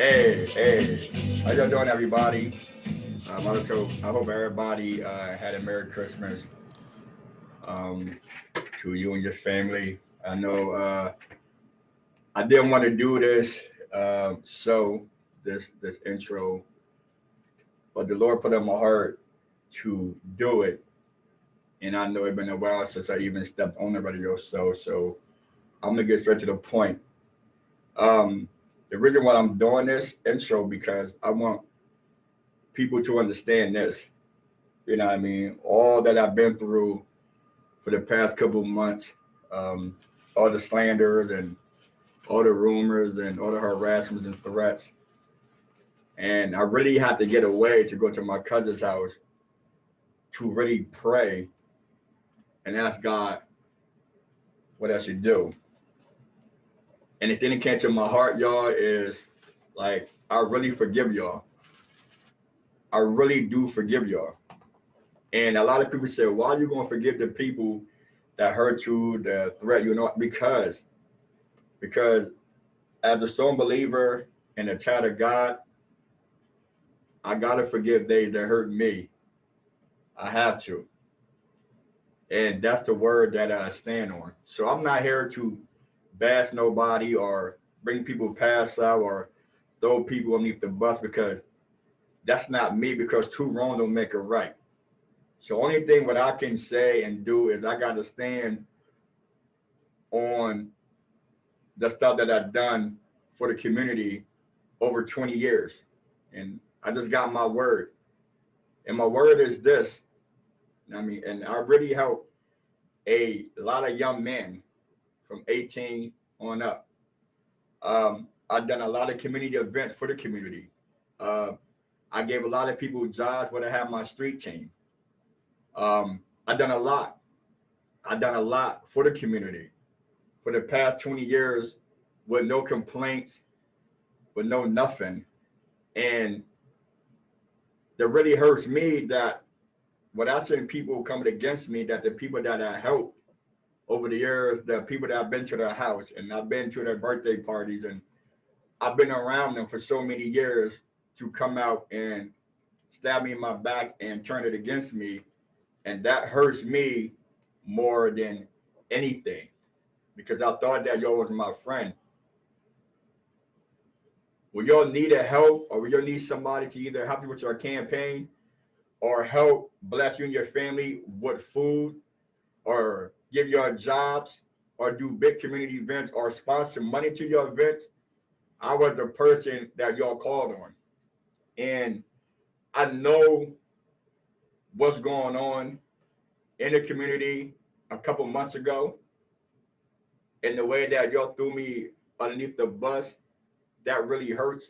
Hey, how y'all doing, everybody? I hope everybody had a Merry Christmas um, to you and your family. I know I didn't want to do this, this intro, but the Lord put on my heart to do it, and I know it's been a while since I even stepped on the radio, so I'm gonna get straight to the point. Um, the reason why I'm doing this intro because I want people to understand this. You know what I mean? All that I've been through for the past couple of months, um, all the slanders and all the rumors and all the harassments and threats. And I really had to get away to go to my cousin's house to really pray and ask God what I should do. And the thing that came to my heart, y'all, is like, I really forgive y'all. I really do forgive y'all. And a lot of people say, why are you going to forgive the people that hurt you, that threat you? Know, because as a strong believer and a child of God, I gotta forgive they that hurt me. I have to, and that's the word that I stand on. So I'm not here to bash nobody or bring people past out or throw people underneath the bus because that's not me. Because two wrong don't make it right. So only thing what I can say and do is I gotta stand on the stuff that I've done for the community over 20 years, and I just got my word. And my word is this. I mean, and I really help a lot of young men from 18 on up. I've done a lot of community events for the community. Uh, I gave a lot of people jobs when I had my street team. I've done a lot. I've done a lot for the community for the past 20 years with no complaints, with no nothing. And that really hurts me that when I see people coming against me, that the people that I helped over the years, the people that I've been to their house and I've been to their birthday parties and I've been around them for so many years to come out and stab me in my back and turn it against me. And that hurts me more than anything because I thought that y'all was my friend. When y'all need a help or when y'all need somebody to either help you with your campaign or help bless you and your family with food or give your jobs or do big community events or sponsor money to your events, I was the person that y'all called on. And I know what's going on in the community a couple months ago and the way that y'all threw me underneath the bus, that really hurts.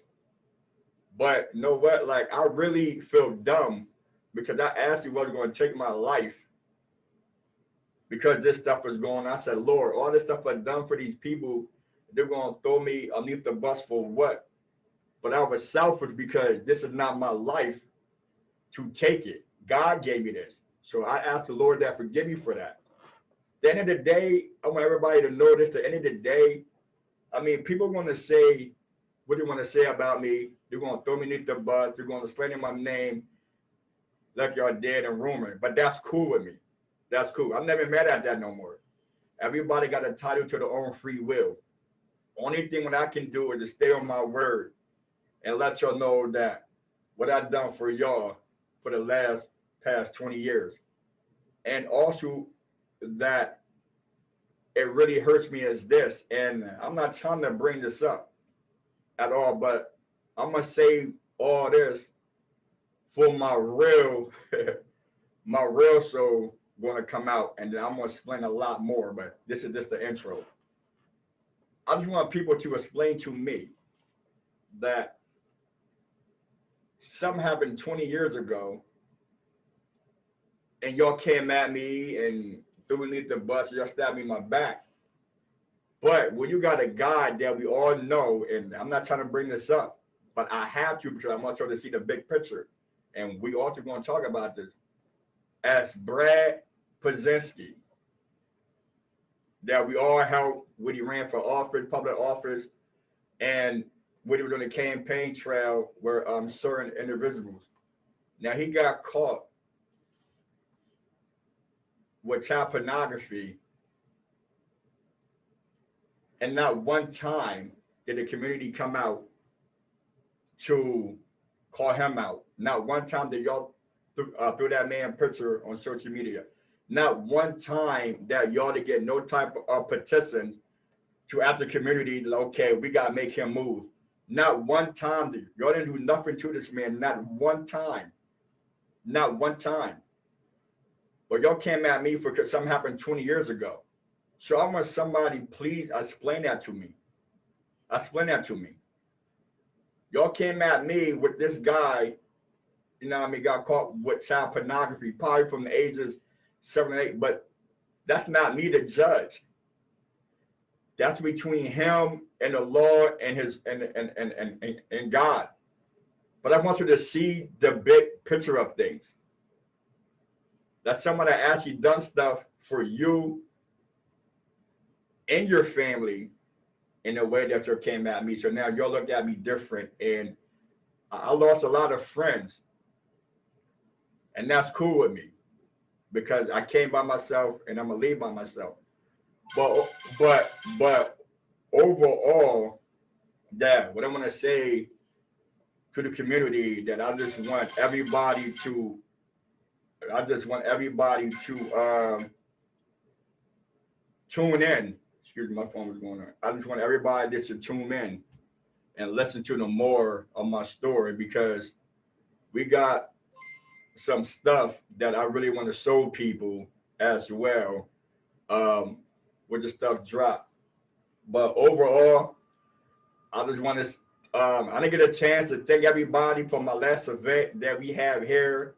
But you know what? Like, I really feel dumb because I asked you what's going to take my life because this stuff was going on. I said, Lord, all this stuff I've done for these people, they're going to throw me underneath the bus for what? But I was selfish because this is not my life to take it. God gave me this. So I asked the Lord that forgive me for that. At the end of the day, I want everybody to know this. At the end of the day, I mean, people are going to say what they want to say about me. They're going to throw me underneath the bus. They're going to slander my name like y'all dead and rumored. But that's cool with me. That's cool. I'm never mad at that no more. Everybody got a title to their own free will. Only thing what I can do is to stay on my word and let y'all know that what I've done for y'all for the last past 20 years. And also that it really hurts me as this. And I'm not trying to bring this up at all, but I'm gonna say all this for my real my real soul gonna come out and then I'm gonna explain a lot more, but this is just the intro. I just want people to explain to me that something happened 20 years ago and y'all came at me and threw me underneath the bus, y'all stabbed me in my back. But when you got a God that we all know, and I'm not trying to bring this up, but I have to because I want y'all to see the big picture. And we also going to talk about this. As Brad Pazinski, that we all helped when he ran for office, public office, and when he was on the campaign trail were certain individuals. Now he got caught with child pornography, and not one time did the community come out to call him out. Not one time did y'all threw that man picture on social media. Not one time that y'all to get no type of petitions to ask the community, okay, we gotta make him move. Not one time did y'all didn't do nothing to this man. Not one time. Not one time. But y'all came at me because something happened 20 years ago. So I want somebody please explain that to me. Explain that to me. Y'all came at me with this guy, you know what I mean, got caught with child pornography, probably from the ages 7 and 8, but that's not me to judge. That's between him and the Lord and his and God. But I want you to see the big picture of things. That's someone that actually done stuff for you and your family in a way that you came at me. So now y'all look at me different. And I lost a lot of friends. And that's cool with me because I came by myself and I'm gonna leave by myself. But overall, that what I want to say to the community that I just want everybody to tune in. Excuse me, my phone was going on. I just want everybody just to tune in and listen to the more of my story because we got some stuff that I really want to show people as well. With the stuff drop. But overall, I just want to I didn't get a chance to thank everybody for my last event that we have here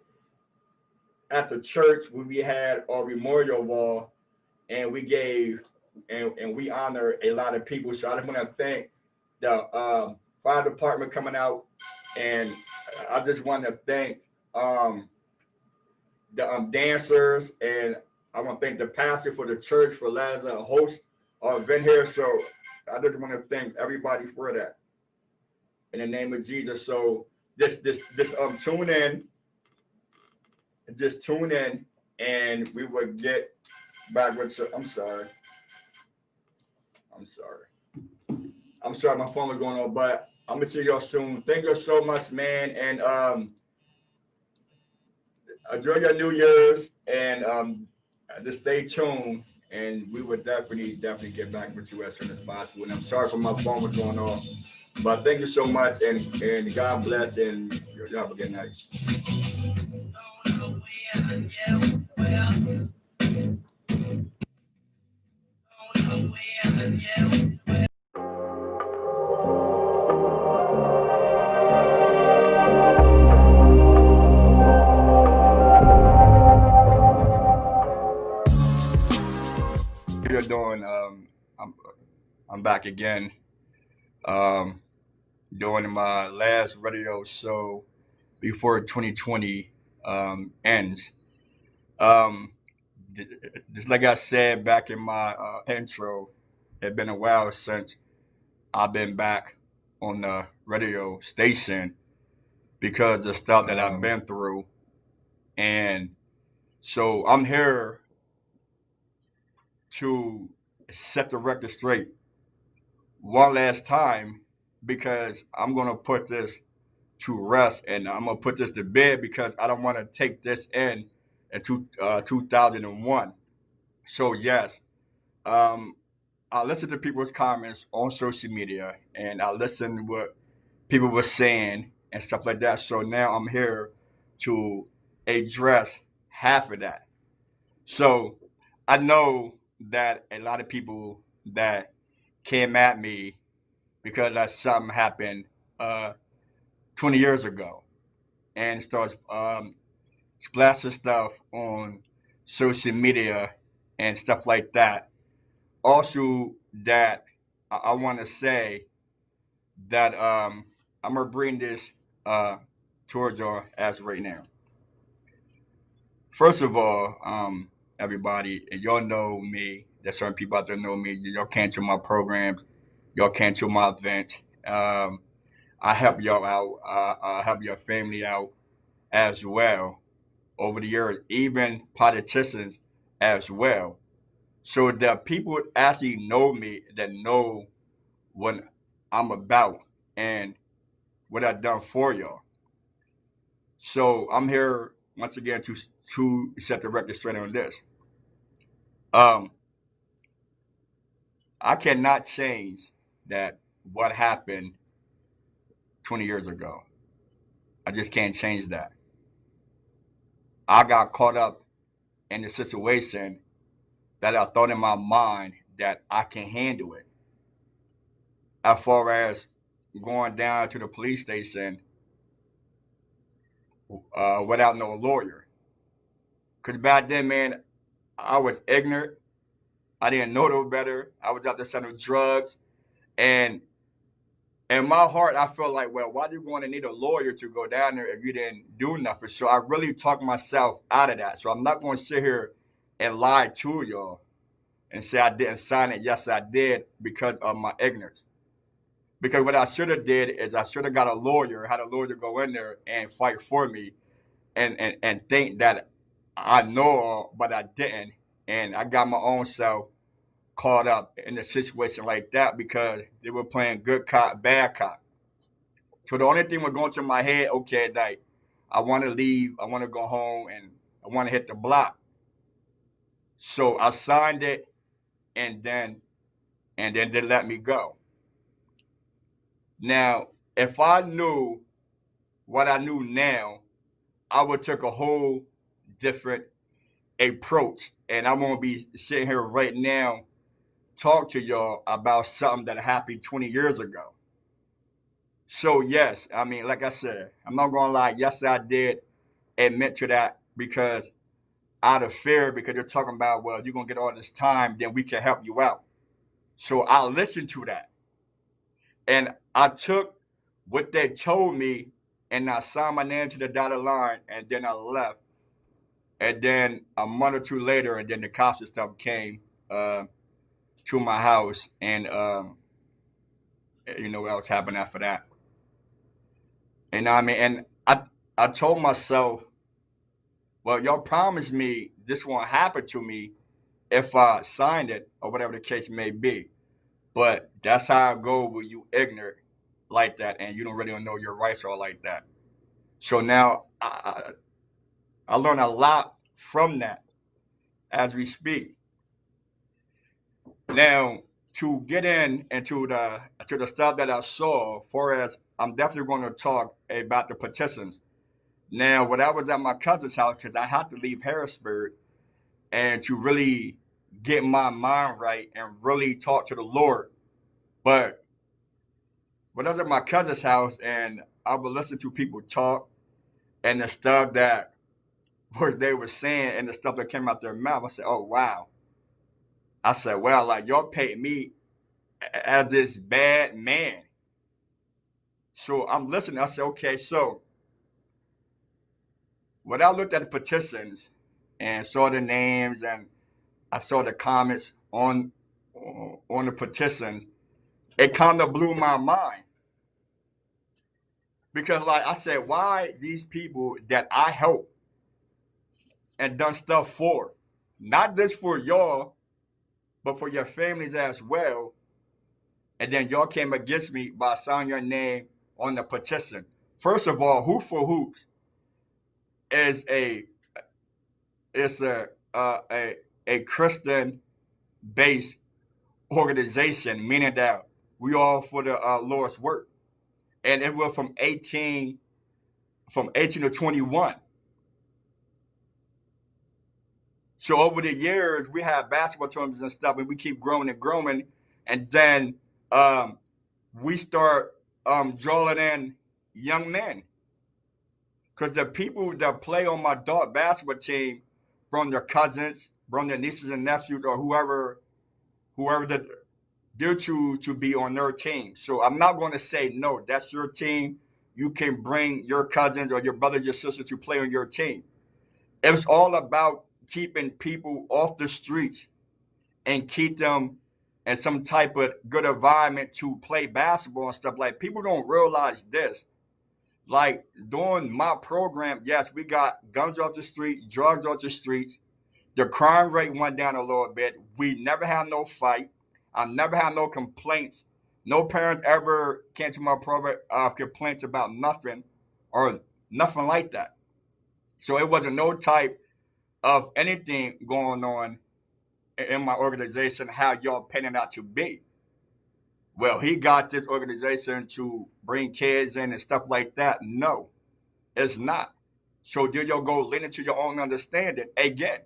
at the church where we had our memorial wall and we gave and we honor a lot of people. So I just want to thank the fire department coming out, and I just want to thank the dancers, and I want to thank the pastor for the church for letting us host our event here. So I just want to thank everybody for that in the name of Jesus. So this tune in, just tune in, and we will get back with. I'm sorry, my phone was going on, but I'm gonna see y'all soon. Thank you so much, man, and enjoy your New Year's, and just stay tuned, and we would definitely get back with you as soon as possible. And I'm sorry for my phone was going off, but thank you so much, and God bless, and you have a good night. You're doing. I'm back again. Doing my last radio show before 2020 ends. Just like I said back in my intro, it's been a while since I've been back on the radio station because of the stuff that I've been through, and so I'm here to set the record straight one last time because I'm gonna put this to rest and I'm gonna put this to bed because I don't want to take this in 2001. So yes, I listen to people's comments on social media and I listen to what people were saying and stuff like that. So now I'm here to address half of that. So I know that a lot of people that came at me because that something happened 20 years ago and starts splashing stuff on social media and stuff like that. Also, that I want to say that I'm gonna bring this towards y'all as right now. First of all, everybody, and y'all know me. There's certain people out there know me. Y'all came to my programs. Y'all came to my events. I help y'all out. I help your family out as well over the years, even politicians as well. So that people actually know me, that know what I'm about and what I've done for y'all. So I'm here once again to set the record straight on this. Um, I cannot change that what happened 20 years ago. I just can't change that. I got caught up in the situation that I thought in my mind that I can handle it. As far as going down to the police station without no lawyer. Because back then, man, I was ignorant. I didn't know no better. I was out there selling drugs. And in my heart, I felt like, well, why do you want to need a lawyer to go down there if you didn't do nothing? So I really talked myself out of that. So I'm not going to sit here and lie to y'all and say I didn't sign it. Yes, I did because of my ignorance. Because what I should have did is I should have got a lawyer, had a lawyer go in there and fight for me and think that I know, but I didn't. And I got my own self caught up in a situation like that because they were playing good cop, bad cop. So the only thing was going to my head, okay, like I want to leave, I want to go home, and I want to hit the block. So I signed it, and then they let me go. Now, if I knew what I knew now, I would take a whole different approach, and I won't be sitting here right now talk to y'all about something that happened 20 years ago. So yes, I mean, like I said, I'm not gonna lie. Yes, I did admit to that because out of fear, because they're talking about, well, you're gonna get all this time, then we can help you out. So I listened to that, and I took what they told me, and I signed my name to the dotted line, and then I left. And then a month or two later, and then the cops and stuff came to my house, and you know what else happened after that. And I mean, and I told myself, well, y'all promised me this won't happen to me if I signed it or whatever the case may be. But that's how I go when you ignorant like that and you don't really know your rights or like that. So now I learned a lot from that as we speak. Now to get into the stuff that I saw, for as I'm definitely going to talk about the petitions. Now, when I was at my cousin's house, because I had to leave Harrisburg and to really get my mind right and really talk to the Lord. But when I was at my cousin's house and I would listen to people talk and the stuff that what they were saying and the stuff that came out their mouth, I said, oh, wow. I said, well, like y'all paid me as this bad man. So I'm listening. I said, okay, so when I looked at the petitions and saw the names and I saw the comments on the petitions, it kind of blew my mind. Because like I said, why these people that I helped and done stuff for, not just for y'all, but for your families as well, and then y'all came against me by signing your name on the petition. First of all, Who for Hoops is a Christian based organization, meaning that we all for the Lord's work, and it was from 18 to 21. So over the years, we have basketball tournaments and stuff, and we keep growing and growing, and then um, we start drawing in young men because the people that play on my adult basketball team, from their cousins, from their nieces and nephews, or whoever that they're to be on their team. So I'm not going to say no. That's your team. You can bring your cousins or your brother, your sister to play on your team. It was all about keeping people off the streets and keep them and some type of good environment to play basketball and stuff. Like, people don't realize this. Like, during my program, yes, we got guns off the street, drugs off the streets. The crime rate went down a little bit. We never had no fight. I never had no complaints. No parent ever came to my program complaints about nothing or nothing like that. So it wasn't no type of anything going on in my organization how y'all painted out to be. Well, he got this organization to bring kids in and stuff like that. No, it's not. So did y'all go lean into your own understanding? Again,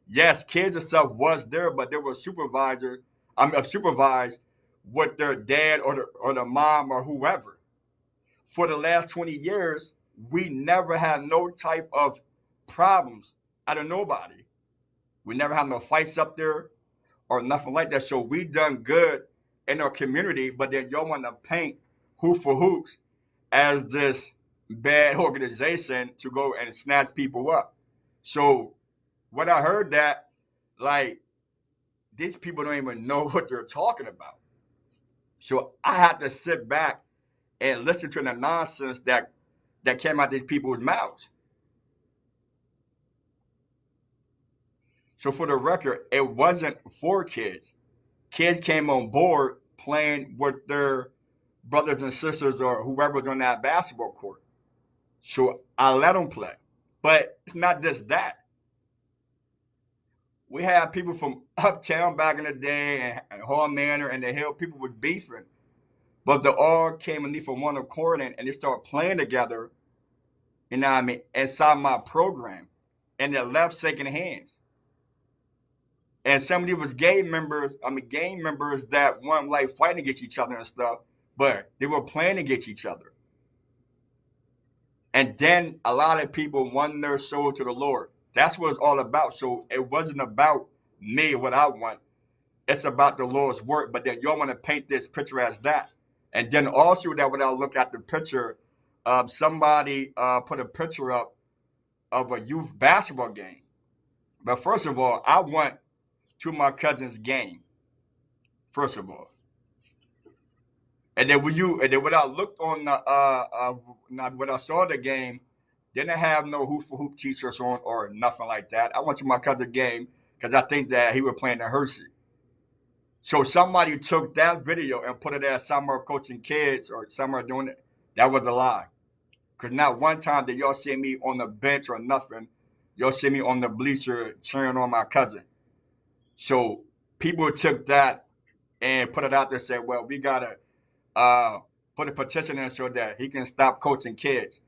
yes, kids and stuff was there, but they were supervised with their dad or the mom or whoever. For the last 20 years, we never had no type of problems out of nobody. We never had no fights up there or nothing like that. So we done good in our community, but then y'all want to paint Hoop for Hoops as this bad organization to go and snatch people up. So when I heard that, like, these people don't even know what they're talking about. So I had to sit back and listen to the nonsense that came out these people's mouths. So for the record, it wasn't for kids. Kids came on board playing with their brothers and sisters or whoever's on that basketball court. So I let them play. But it's not just that. We had people from uptown back in the day and Hall Manor and the Hill, people was beefing. But they all came underneath from one accord and they started playing together, you know what I mean, inside my program. And they left shaking hands. And some of these was gang members that weren't like fighting against each other and stuff, but they were playing against each other. And then a lot of people won their soul to the Lord. That's what it's all about. So it wasn't about me, what I want. It's about the Lord's work. But then y'all want to paint this picture as that. And then also that when I look at the picture, somebody put a picture up of a youth basketball game. But first of all, I went to my cousin's game, first of all. And then when I looked on when I saw the game, didn't have no hoop for hoop t-shirts on or nothing like that. I went to my cousin's game because I think that he was playing in Hershey. So somebody took that video and put it as summer coaching kids or summer doing it. That was a lie. Because not one time did y'all see me on the bench or nothing. Y'all see me on the bleacher cheering on my cousin. So people took that and put it out there and said, well, we got to put a petition in so that he can stop coaching kids.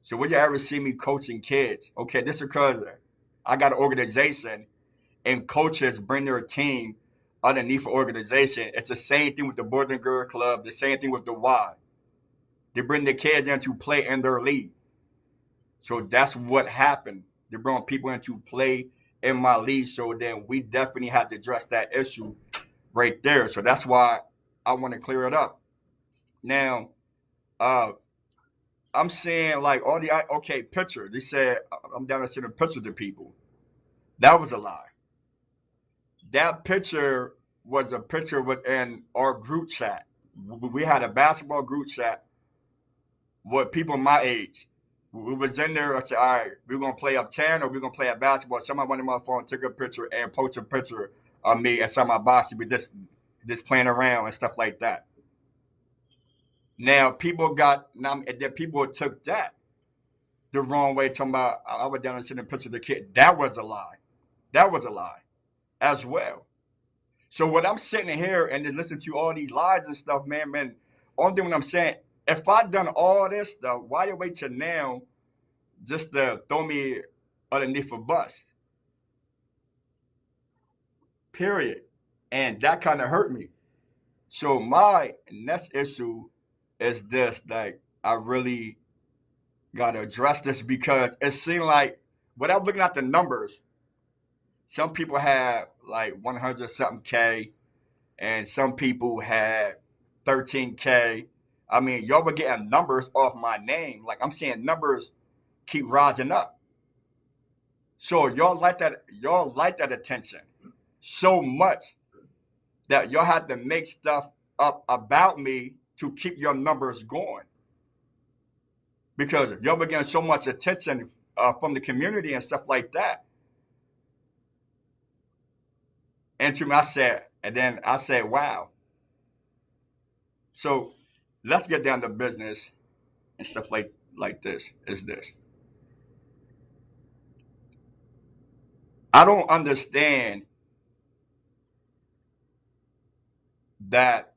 So will you ever see me coaching kids? Okay, this is because I got an organization and coaches bring their team underneath an organization. It's the same thing with the Boys and Girls Club, the same thing with the Y. They bring the kids in to play in their league. So that's what happened. They brought people in to play in my league. So then we definitely had to address that issue right there. So that's why I want to clear it up. Now, I'm saying like all the picture. They said I'm down to send a picture to people. That was a lie. That picture was a picture within our group chat. We had a basketball group chat with people my age. We was in there. I said, all right, we're gonna play up 10 or we're gonna play at basketball. Somebody went on my phone, took a picture, and posted a picture of me and some of my boss to be just playing around and stuff like that. Now people took that the wrong way, talking about I was down and sending a picture of the kid. That was a lie. That was a lie as well. So when I'm sitting here and then listening to all these lies and stuff, man, only thing what I'm saying, if I done all this stuff, why you wait till now just to throw me underneath a bus? Period. And that kind of hurt me. So my next issue is this, like, I really got to address this because it seemed like, without looking at the numbers, some people have like 100 something K and some people had 13K. I mean, y'all were getting numbers off my name. Like, I'm seeing numbers keep rising up. So y'all like that attention so much that y'all had to make stuff up about me to keep your numbers going. Because y'all were getting so much attention from the community and stuff like that. And to me, I said, wow. So let's get down to business and stuff like this is this. I don't understand that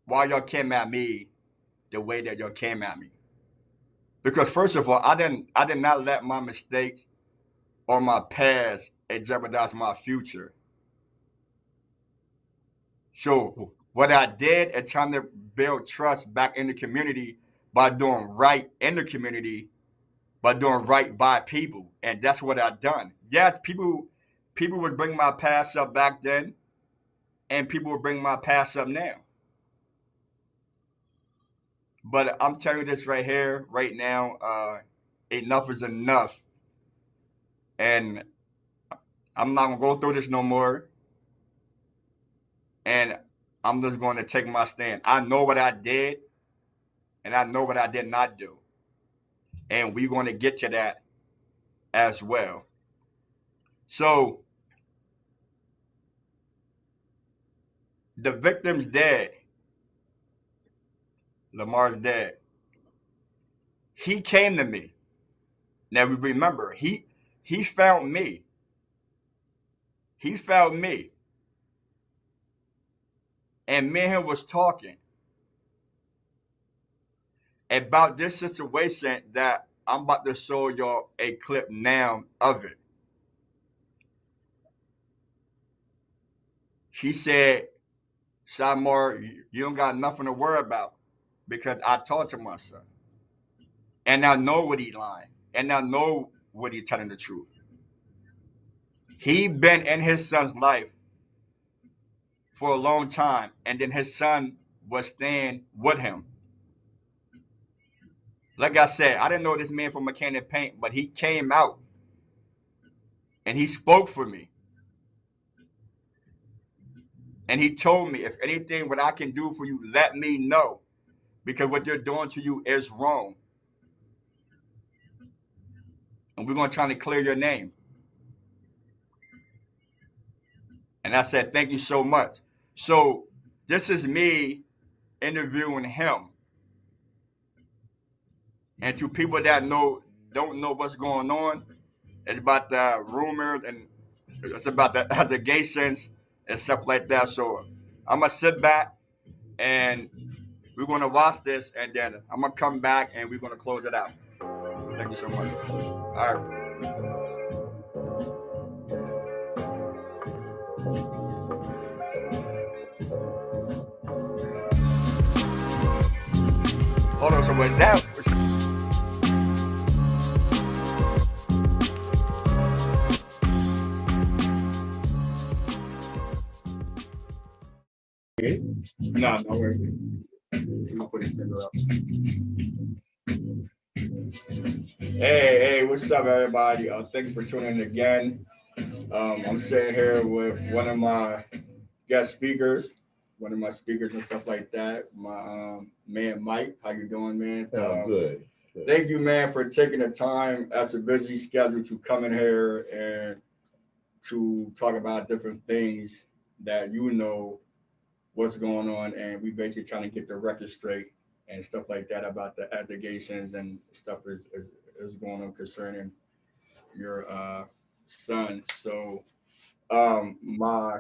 why y'all came at me the way that y'all came at me. Because first of all, I did not let my mistakes or my past jeopardize my future. So what I did is trying to build trust back in the community by doing right in the community, by doing right by people, and that's what I've done. Yes, people would bring my past up back then, and people would bring my past up now. But I'm telling you this right here, right now, enough is enough, and I'm not gonna go through this no more. And I'm just going to take my stand. I know what I did, and I know what I did not do. And we're going to get to that as well. So, the victim's dead. Lamar's dead. He came to me. Now, remember, he found me. He found me. And me and him was talking about this situation that I'm about to show y'all a clip now of it. He said, Shymar, you don't got nothing to worry about because I talked to my son. And I know what he lying. And I know what he telling the truth. He been in his son's life for a long time. And then his son was staying with him. Like I said, I didn't know this man from Mechanic Paint, but he came out and he spoke for me. And he told me, if anything, what I can do for you, let me know. Because what they're doing to you is wrong. And we're going to try to clear your name. And I said, thank you so much. So this is me interviewing him. And to people that don't know what's going on, it's about the rumors and it's about the allegations and stuff like that. So I'm going to sit back and we're going to watch this and then I'm going to come back and we're going to close it out. Thank you so much. All right. Hold on, so with that. No, worries. I'll put his finger up. Hey, what's up, everybody? Thank you for tuning in again. I'm sitting here with one of my guest speakers, and stuff like that. My man, Mike. How you doing, man? Good. Thank you, man, for taking the time after a busy schedule to come in here and to talk about different things that you know what's going on, and we basically trying to get the record straight and stuff like that about the allegations and stuff is going on concerning your son. So my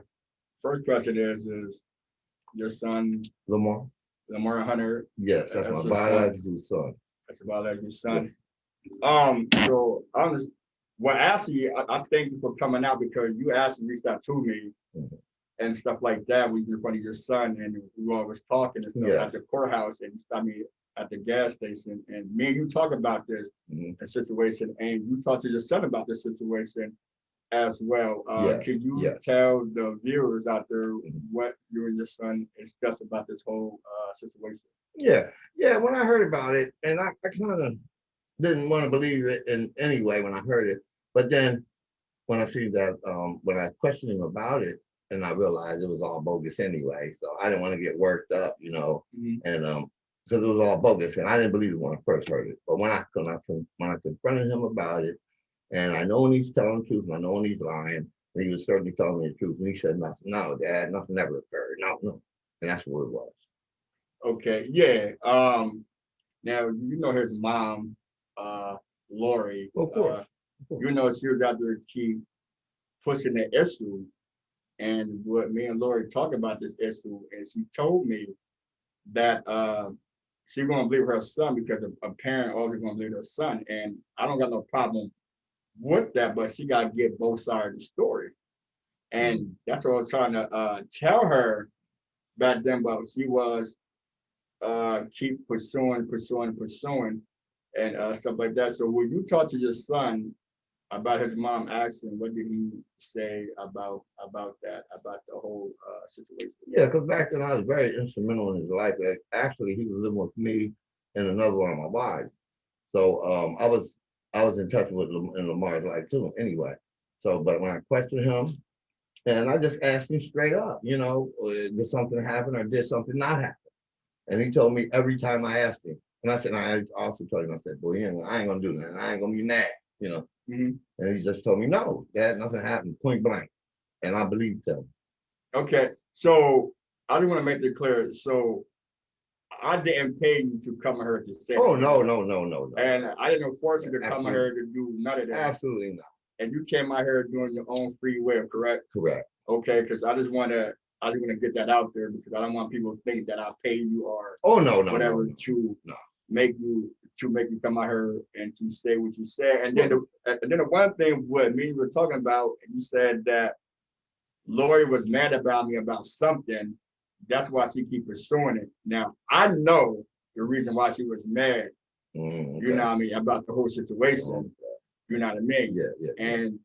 first question is your son Lamar Hunter? Yes, that's my biological son. That's a biological son. So actually, I thank you for coming out because you actually reached out to me. Mm-hmm. And stuff like that. We were in front of your son, and we all was talking and stuff at the courthouse, and you stopped me at the gas station, and me and you talk about this situation, and you talk to your son about this situation as well. Can you tell the viewers out there what you and your son discussed about this whole situation? Yeah. When I heard about it, and I kind of didn't want to believe it in any way when I heard it, but then when I see that when I questioned him about it, and I realized it was all bogus anyway. So I didn't want to get worked up, you know, and because it was all bogus, and I didn't believe it when I first heard it. But when I confronted him about it, and I know when he's telling the truth, and I know when he's lying, and he was certainly telling me the truth, and he said nothing. No, Dad, nothing ever occurred. No, no, and that's what it was. Okay, yeah. Now you know his mom, Lori. Of course. You know she was out there to keep pushing the issue, and what me and Lori talked about this issue, and she told me that she gonna believe her son because a parent always gonna believe their son, and I don't got no problem with that, but she gotta get both sides of the story, and that's what I was trying to tell her back then. But she was keep pursuing, and stuff like that. So when you talk to your son about his mom asking, what did he say about that, about the whole situation? Yeah, because back then I was very instrumental in his life. Actually, he was living with me and another one of my wives. So I was in touch with in Lamar's life too. Anyway, so but when I questioned him, and I just asked him straight up, you know, did something happen or did something not happen? And he told me every time I asked him. And I said, I also told him, I said, boy, I ain't gonna do that. I ain't gonna be mad, you know. And he just told me, no, Dad, nothing happened, point blank. And I believed him. Okay, so I just want to make it clear. So I didn't pay you to come here to say. Oh, no, no, no, no, no. And I didn't force you to come here to do none of that. Absolutely not. And you came out here doing your own free will, correct? Correct. Okay, because I just want to get that out there because I don't want people to think that I pay you or whatever to make you come out here and to say what you said. And then the one thing what me were talking about, you said that Lori was mad about me about something. That's why she keep pursuing it. Now I know the reason why she was mad. You know what I mean, about the whole situation. You know what I mean? Yeah. And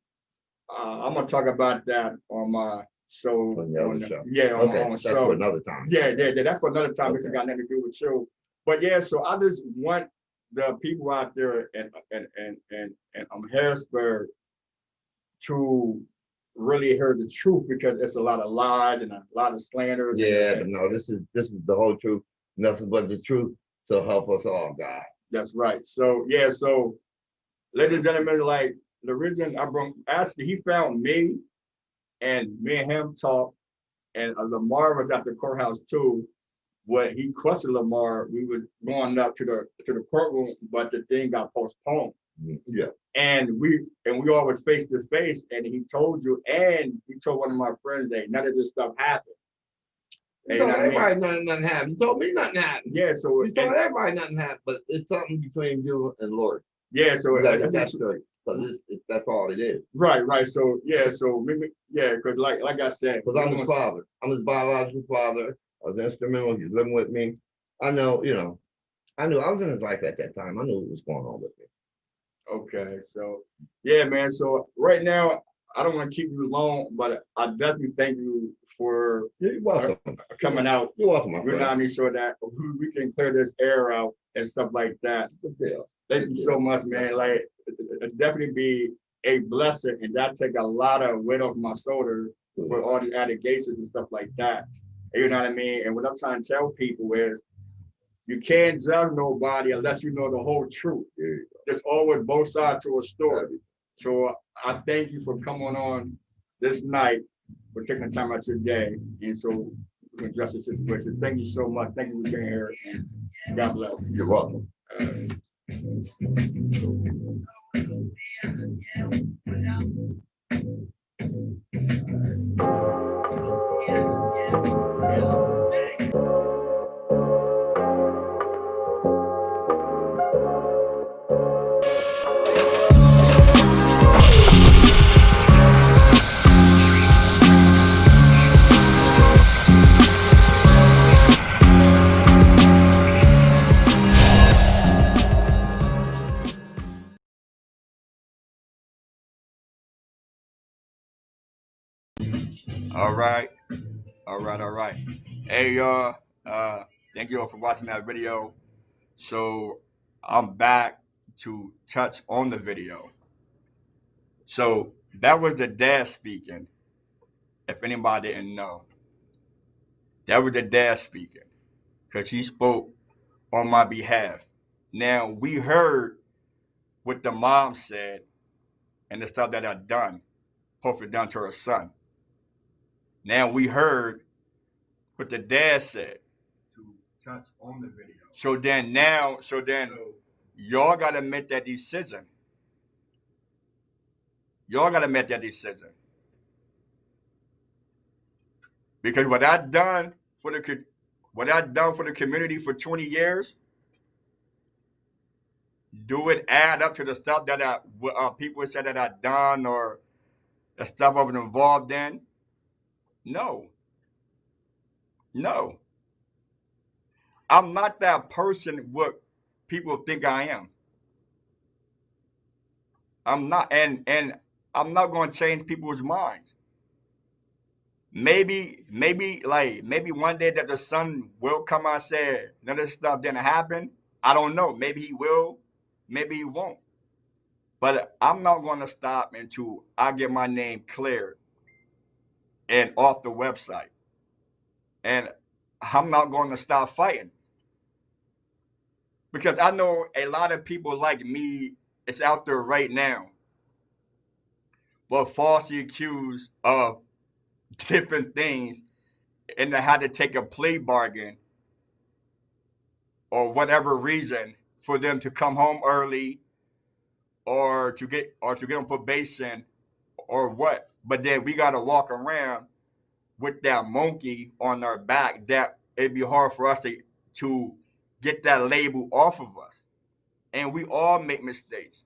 I'm gonna talk about that on my show. On the other show. Yeah, on my own that's show. For another time. Yeah, that's for another time. It's got nothing to do with you. But yeah, so I just want the people out there and Harrisburg to really hear the truth because it's a lot of lies and a lot of slanders. Yeah, but no, this is the whole truth, nothing but the truth. So help us all, God. That's right. So yeah, so ladies and gentlemen, like the reason I brought actually he found me and him talked, and Lamar was at the courthouse too. When he questioned Lamar, we were going up to the courtroom, but the thing got postponed. Yeah. And we all was face to face, and he told you, and he told one of my friends that none of this stuff happened. He told everybody nothing happened. He told me nothing happened. Yeah, so he told everybody nothing happened, but it's something between you and Lord. Yeah, so that's good. Because that's all it is. Right. So yeah, so because like I said, because I'm his father. I'm his biological father. I was instrumental. He's living with me. I know, I knew I was in his life at that time. I knew what was going on with me. Okay, so yeah, man. So right now, I don't want to keep you long, but I definitely thank you for coming out. You're welcome, my friend. You know what I mean? So that we can clear this air out and stuff like that. Thank you so much, man. Like, it definitely be a blessing, and that take a lot of weight off my shoulders with all the allegations and stuff like that. You know what I mean? And what I'm trying to tell people is, you can't judge nobody unless you know the whole truth. There's always both sides to a story. So I thank you for coming on this night, for taking the time out your day, and so we can address the situation. Thank you so much. Thank you for being here, and God bless. You're welcome. All right. Hey, y'all. Thank you all for watching that video. So I'm back to touch on the video. So that was the dad speaking. if anybody didn't know. That was the dad speaking, because he spoke on my behalf. Now, we heard what the mom said and the stuff that I done, hopefully done to her son. Now, we heard what the dad said. To touch on the video. So then y'all got to make that decision. Y'all got to make that decision. Because what I done for the community for 20 years, do it add up to the stuff that people said that I done or the stuff I was involved in? No. No. I'm not that person what people think I am. I'm not, and I'm not going to change people's minds. Maybe one day that the son will come out and say none of this stuff didn't happen. I don't know. Maybe he will. Maybe he won't. But I'm not going to stop until I get my name cleared and off the website. And I'm not going to stop fighting. Because I know a lot of people like me is out there right now, but falsely accused of different things and they had to take a plea bargain or whatever reason for them to come home early or to get on probation or what. But then we got to walk around with that monkey on our back that it'd be hard for us to get that label off of us. And we all make mistakes.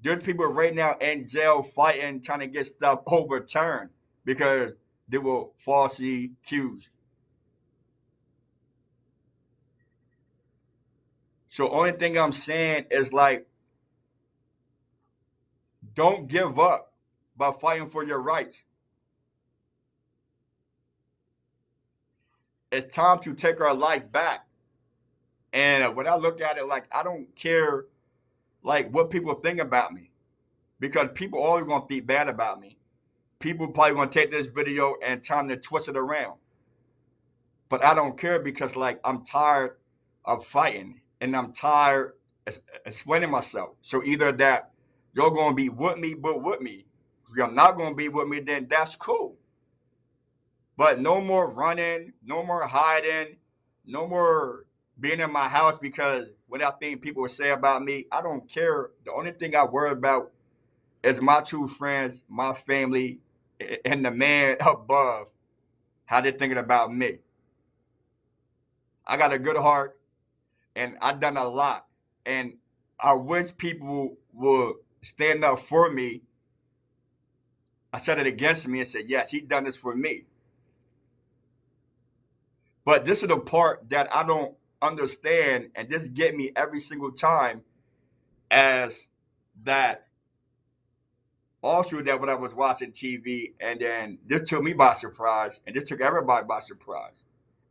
There's people right now in jail fighting, trying to get stuff overturned because they were falsely accused. So only thing I'm saying is like, don't give up by fighting for your rights. It's time to take our life back. And when I look at it, like, I don't care like what people think about me, because people always gonna think bad about me. People probably gonna take this video and trying to twist it around. But I don't care because like I'm tired of fighting and I'm tired of explaining myself. So either that you're gonna be with me, but with me. If you're not gonna be with me, then that's cool. But no more running, no more hiding, no more being in my house because what I think people would say about me, I don't care. The only thing I worry about is my true friends, my family, and the man above, how they're thinking about me. I got a good heart, and I've done a lot. And I wish people would stand up for me. I said it against me and said, yes, he done this for me. But this is the part that I don't understand, and this get me every single time, as that also that when I was watching TV, and then this took me by surprise, and this took everybody by surprise.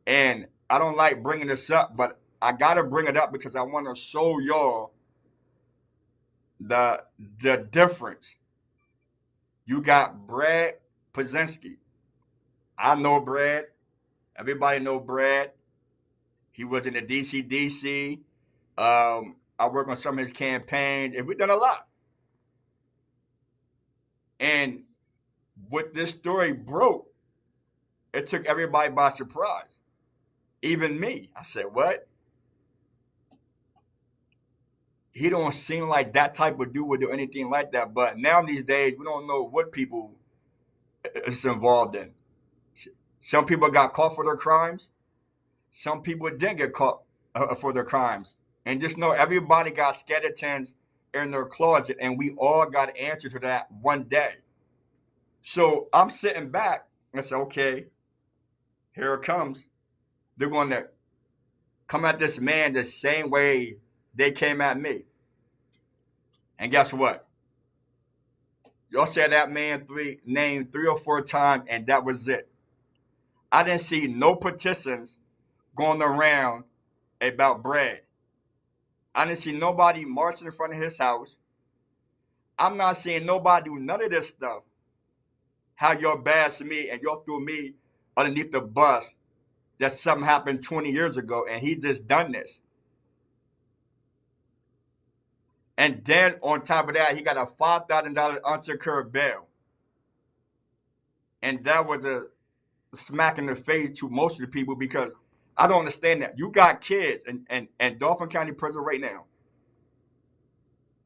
And I don't like bringing this up, but I gotta bring it up because I want to show y'all the difference. You got Brad Pazinski. I know Brad. Everybody know Brad. He was in the DC. I worked on some of his campaigns, and we've done a lot. And what this story broke, it took everybody by surprise. Even me. I said, what? He don't seem like that type of dude would do anything like that. But now these days, we don't know what people is involved in. Some people got caught for their crimes. Some people didn't get caught for their crimes. And just know everybody got skeletons in their closet, and we all got an answer to that one day. So I'm sitting back and say, okay, here it comes. They're going to come at this man the same way they came at me. And guess what? Y'all said that man named 3 or 4 times, and that was it. I didn't see no petitions going around about Brad. I didn't see nobody marching in front of his house. I'm not seeing nobody do none of this stuff. how y'all bash me and y'all threw me underneath the bus that something happened 20 years ago and he just done this. And then on top of that, he got a $5,000 unsecured bail. And that was a smack in the face to most of the people because I don't understand that. You got kids in Dauphin County Prison right now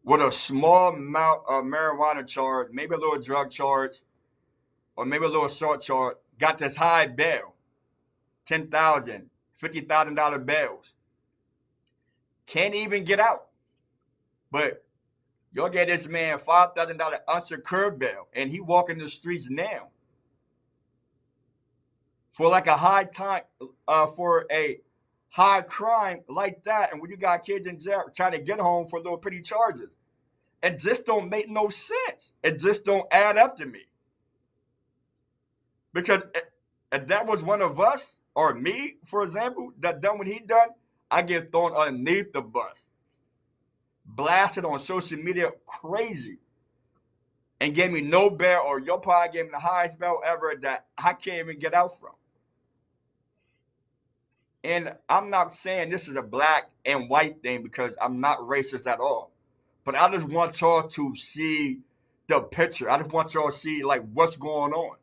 with a small amount of marijuana charge, maybe a little drug charge, or maybe a little assault charge, got this high bail, $10,000, $50,000 bails. Can't even get out. But y'all get this man $5,000 unsecured bail, and he walking the streets now for like a high time, for a high crime like that. And when you got kids in jail trying to get home for little pretty charges, it just don't make no sense. It just don't add up to me. Because if that was one of us or me, for example, that done what he done, I get thrown underneath the bus, blasted on social media crazy, and gave me no bail, or your probably gave me the highest bail ever that I can't even get out from. And I'm not saying this is a black and white thing because I'm not racist at all. But I just want y'all to see the picture. I just want y'all to see like what's going on.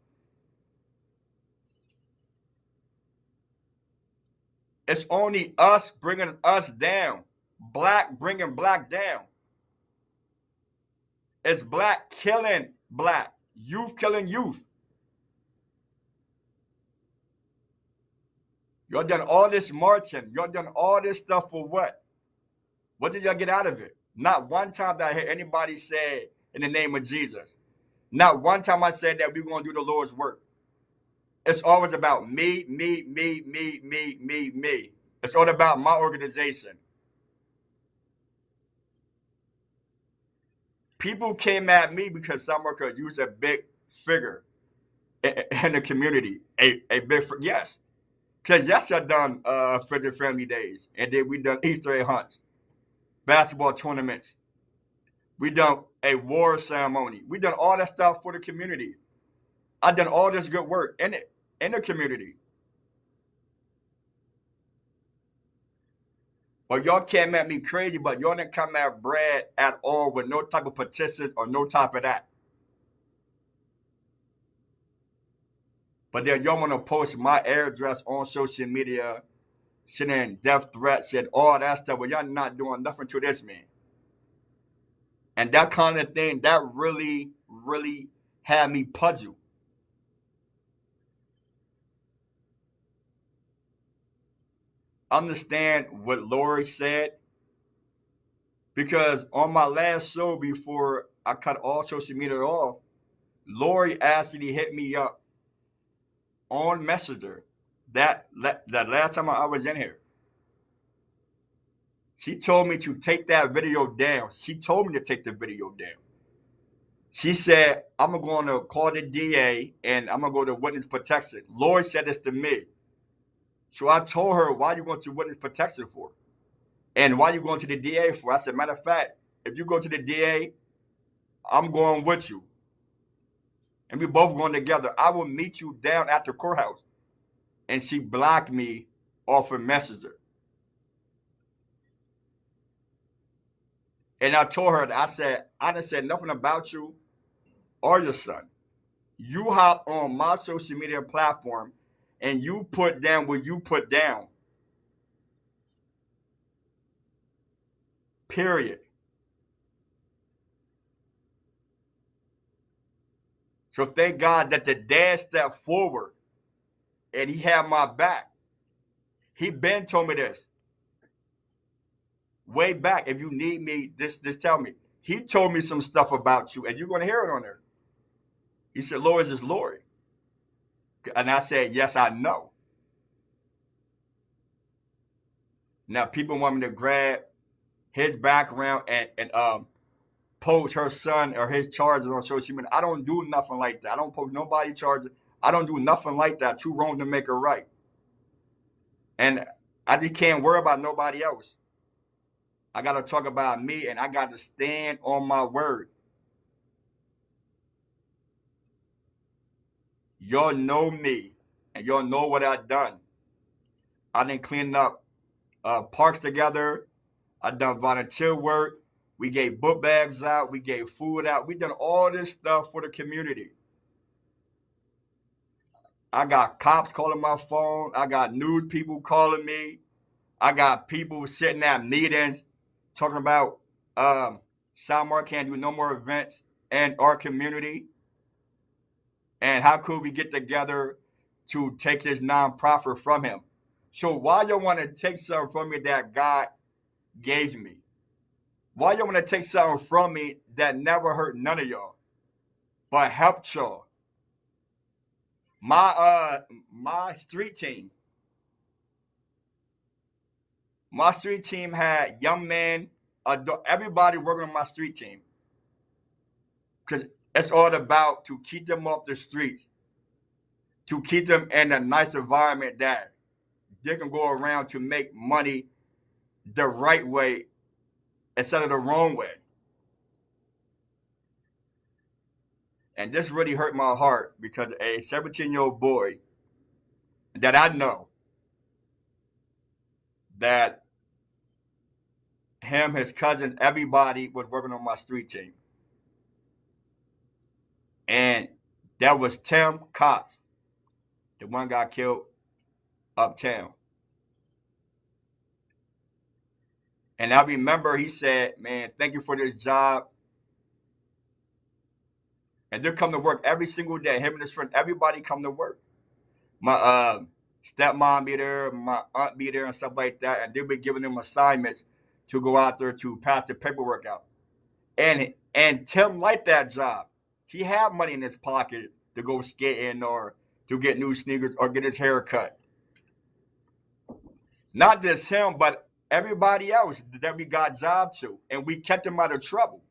It's only us bringing us down. Black bringing black down. It's black killing black. Youth killing youth. Y'all done all this marching. Y'all done all this stuff for what? What did y'all get out of it? Not one time that I heard anybody say in the name of Jesus. Not one time I said that we're going to do the Lord's work. It's always about me, me, me, me, me, me, me. It's all about my organization. People came at me because someone could use a big figure in the community. A big, yes. Because yes, I done Friends and Family Days. And then we done Easter egg hunts, basketball tournaments. We done a war ceremony. We done all that stuff for the community. I done all this good work in the community. But y'all came at me crazy, but y'all didn't come at Brad at all with no type of petitions or no type of that. But then y'all want to post my address on social media, sending death threats and all that stuff, but y'all not doing nothing to this man. And that kind of thing, that really, really had me puzzled. Understand what Lori said, because on my last show before I cut all social media off, Lori actually hit me up on Messenger that last time I was in here. She told me to take that video down. She told me to take the video down. She said, I'm going to call the DA and I'm going to go to witness protection. Lori said this to me. So I told her, why are you going to witness protection for? And why are you going to the DA for? I said, matter of fact, if you go to the DA, I'm going with you. And we both going together. I will meet you down at the courthouse. And she blocked me off of Messenger. And I told her, I didn't say nothing about you or your son. You hop on my social media platform and you put down what you put down. Period. So thank God that the dad stepped forward and he had my back. He been told me this. Way back, if you need me, this tell me. He told me some stuff about you, and you're going to hear it on there. He said, Lord, is this Lori? And I said, yes, I know. Now, people want me to grab his background and post her son or his charges on social media. I don't do nothing like that. I don't post nobody charges. I don't do nothing like that. Too wrong to make it right. And I just can't worry about nobody else. I got to talk about me, and I got to stand on my word. Y'all know me, and y'all know what I've done. I done cleaned up parks together. I done volunteer work. We gave book bags out. We gave food out. We done all this stuff for the community. I got cops calling my phone. I got news people calling me. I got people sitting at meetings talking about Shymar can't do no more events in our community. And how could we get together to take this nonprofit from him? So why y'all want to take something from me that God gave me? Why y'all want to take something from me that never hurt none of y'all, but helped y'all? My street team. My street team had young men, everybody working on my street team. Because it's all about to keep them off the streets, to keep them in a nice environment that they can go around to make money the right way instead of the wrong way. And this really hurt my heart because a 17-year-old boy that I know, that him, his cousin, everybody was working on my street team. And that was Tim Cox, the one got killed uptown. And I remember he said, man, thank you for this job. And they'll come to work every single day. Him and his friend, everybody come to work. My stepmom be there, my aunt be there and stuff like that. And they'll be giving them assignments to go out there to pass the paperwork out. And Tim liked that job. He had money in his pocket to go skating or to get new sneakers or get his hair cut. Not just him, but everybody else that we got jobs to. And we kept them out of trouble.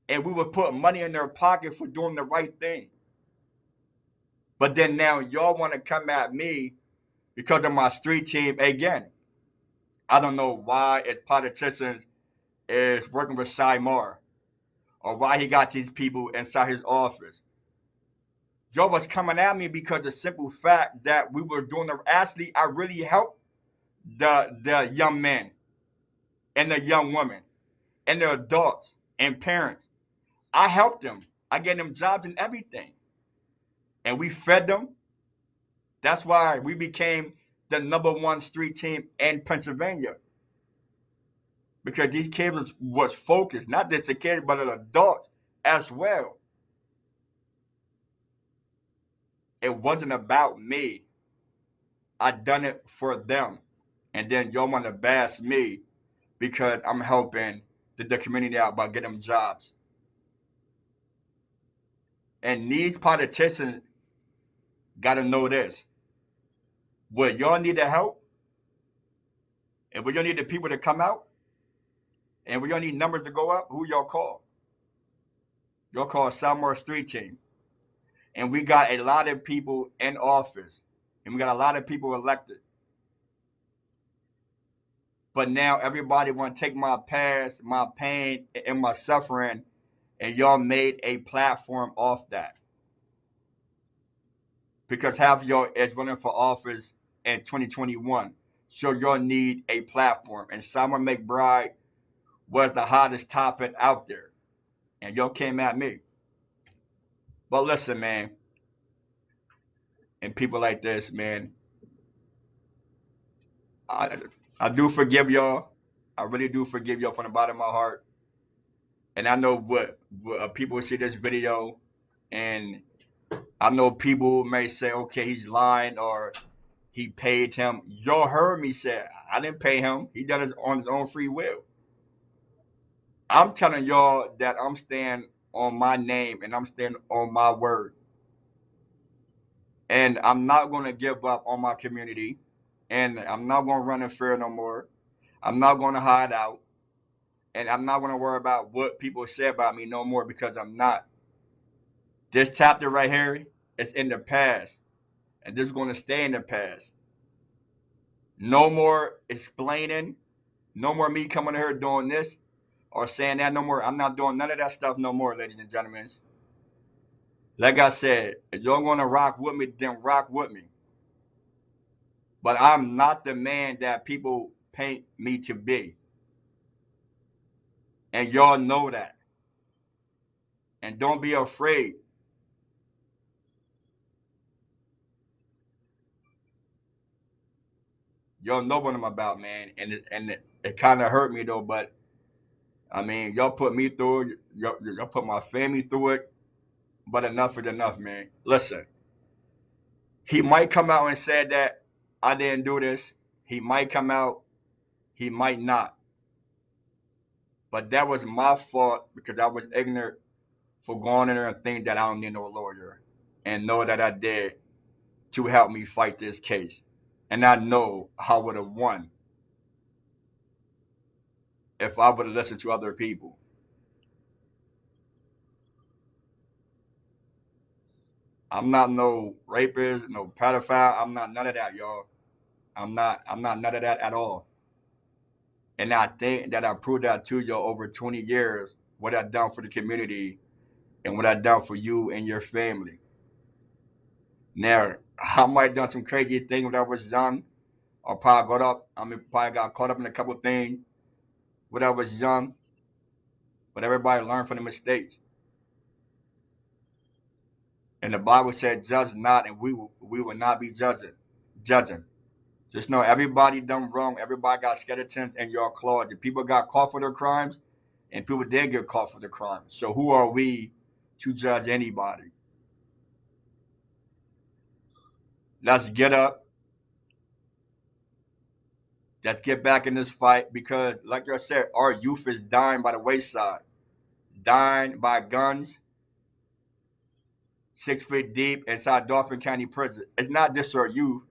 And we would put money in their pocket for doing the right thing. But then now y'all want to come at me because of my street team again. I don't know why as politicians is working with Shymar or why he got these people inside his office. Y'all was coming at me because the simple fact that we were doing actually I really helped the young men and the young women and the adults and parents. I helped them. I gave them jobs and everything. And we fed them. That's why we became the #1 street team in Pennsylvania. Because these kids was focused, not just the kids, but the adults as well. It wasn't about me. I done it for them. And then y'all want to bash me because I'm helping the community out by getting them jobs. And these politicians got to know this. Would y'all need the help? And would y'all need the people to come out? And would y'all need numbers to go up? Who y'all call? Y'all call Shymar Street Team. And we got a lot of people in office. And we got a lot of people elected. But now everybody want to take my past, my pain, and my suffering, and y'all made a platform off that. Because half of y'all is running for office in 2021. So y'all need a platform. And Shymar MCbride was the hottest topic out there. And y'all came at me. But listen, man. And people like this, man. I do forgive y'all. I really do forgive y'all from the bottom of my heart. And I know what people see this video, and I know people may say, okay, he's lying or he paid him. Y'all heard me say, I didn't pay him. He done it on his own free will. I'm telling y'all that I'm standing on my name and I'm standing on my word. And I'm not going to give up on my community. And I'm not going to run in fear no more. I'm not going to hide out. And I'm not going to worry about what people say about me no more because I'm not. This chapter right here is in the past. And this is going to stay in the past. No more explaining. No more me coming here doing this or saying that no more. I'm not doing none of that stuff no more, ladies and gentlemen. Like I said, if you're going to rock with me, then rock with me. But I'm not the man that people paint me to be. And y'all know that. And don't be afraid. Y'all know what I'm about, man. And it kind of hurt me, though. But, I mean, y'all put me through it. Y'all put my family through it. But enough is enough, man. Listen, he might come out and say that I didn't do this. He might come out. He might not. But that was my fault because I was ignorant for going in there and think that I don't need no lawyer and know that I did to help me fight this case. And I know I would have won if I would have listened to other people. I'm not no rapist, no pedophile. I'm not none of that, y'all. I'm not none of that at all. And I think that I proved that to you over 20 years, what I done for the community and what I done for you and your family. Now, I might have done some crazy things when I was young. Or probably got caught up in a couple of things when I was young. But everybody learned from the mistakes. And the Bible said, judge not, and we will not be judging. Just know everybody done wrong. Everybody got skeletons in your closet. People got caught for their crimes, and people did get caught for their crimes. So who are we to judge anybody? Let's get up. Let's get back in this fight because, like I said, our youth is dying by the wayside, dying by guns, 6 feet deep inside Dauphin County Prison. It's not just our youth,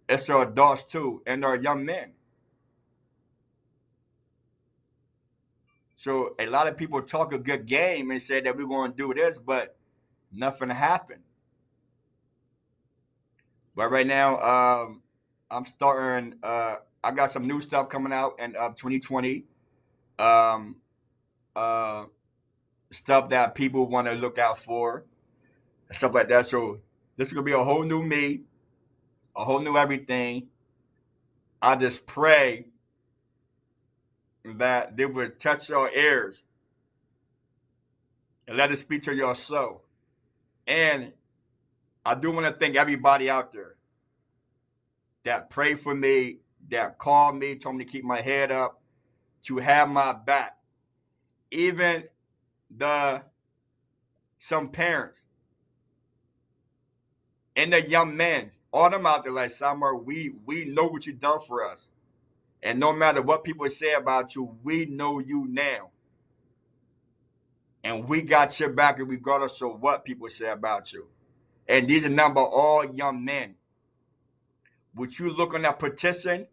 it's our adults too, and our young men. So a lot of people talk a good game and say that we're going to do this, but nothing happened. But right now, I'm starting. I got some new stuff coming out in 2020. Um, uh, Stuff that people want to look out for, stuff like that. So this is gonna be a whole new me, a whole new everything. I just pray that they would touch your ears and let it speak to your soul. And I do want to thank everybody out there that prayed for me, that called me, told me to keep my head up, to have my back. Even the some parents and the young men, all them out there like Shymar, we know what you done for us. And no matter what people say about you, we know you now. And we got your back regardless of what people say about you. And these are number all young men. Would you look on that petition?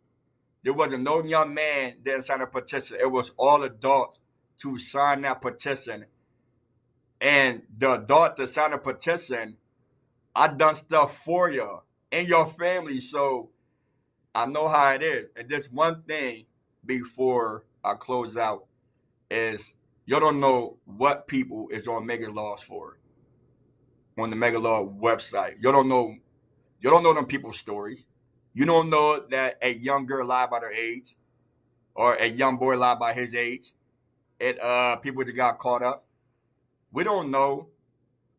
There wasn't no young man that signed a petition. It was all adults to sign that petition. And the adult that signed a petition, I done stuff for you and your family. So I know how it is. And just one thing before I close out is you don't know what people is on Mega Laws for on the Mega Law website. You don't know them people's stories. You don't know that a young girl lied by her age or a young boy lied by his age. People that got caught up. We don't know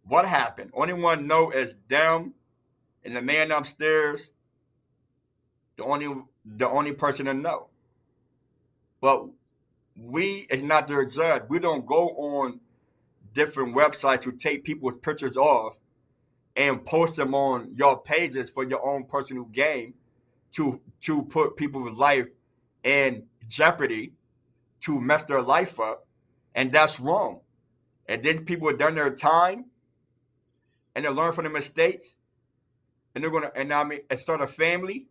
what happened. Only one know is them and the man upstairs. The only person to know. But we is not their judge. We don't go on different websites to take people's pictures off and post them on your pages for your own personal gain to put people's life in jeopardy, to mess their life up, and that's wrong. And then people have done their time and they learn from the mistakes and they're gonna and start a family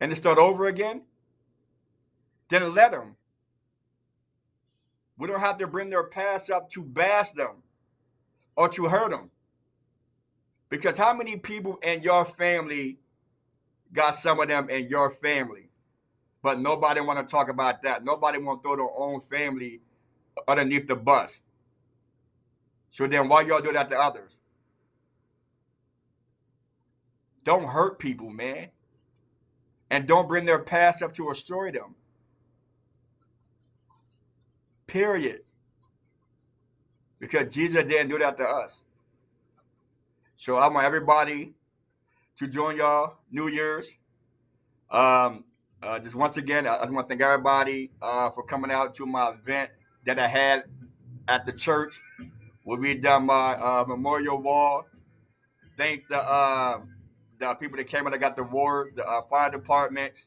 and they start over again, then let them. We don't have to bring their past up to bash them or to hurt them. Because how many people in your family got some of them in your family? But nobody want to talk about that. Nobody want to throw their own family underneath the bus. So then why y'all do that to others? Don't hurt people, man. And don't bring their past up to destroy them. Period. Because Jesus didn't do that to us. So I want everybody to join y'all New Year's. Just once again, I just want to thank everybody for coming out to my event that I had at the church where we done my memorial wall. Thank the people that came out that got the award, the fire department,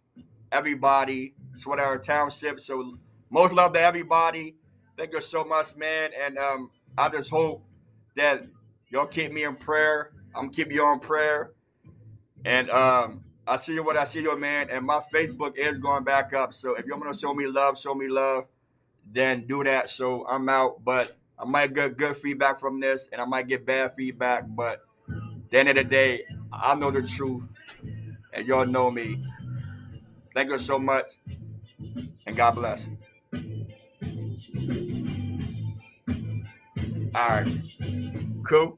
everybody, Sweater Township. So most love to everybody. Thank you so much, man. And I just hope that y'all keep me in prayer. I'm keeping you on prayer. And I see you what I see you, man. And my Facebook is going back up. So if you want to show me love, then do that. So I'm out. But I might get good feedback from this and I might get bad feedback. But at the end of the day, I know the truth. And y'all know me. Thank you so much. And God bless. All right. Cool.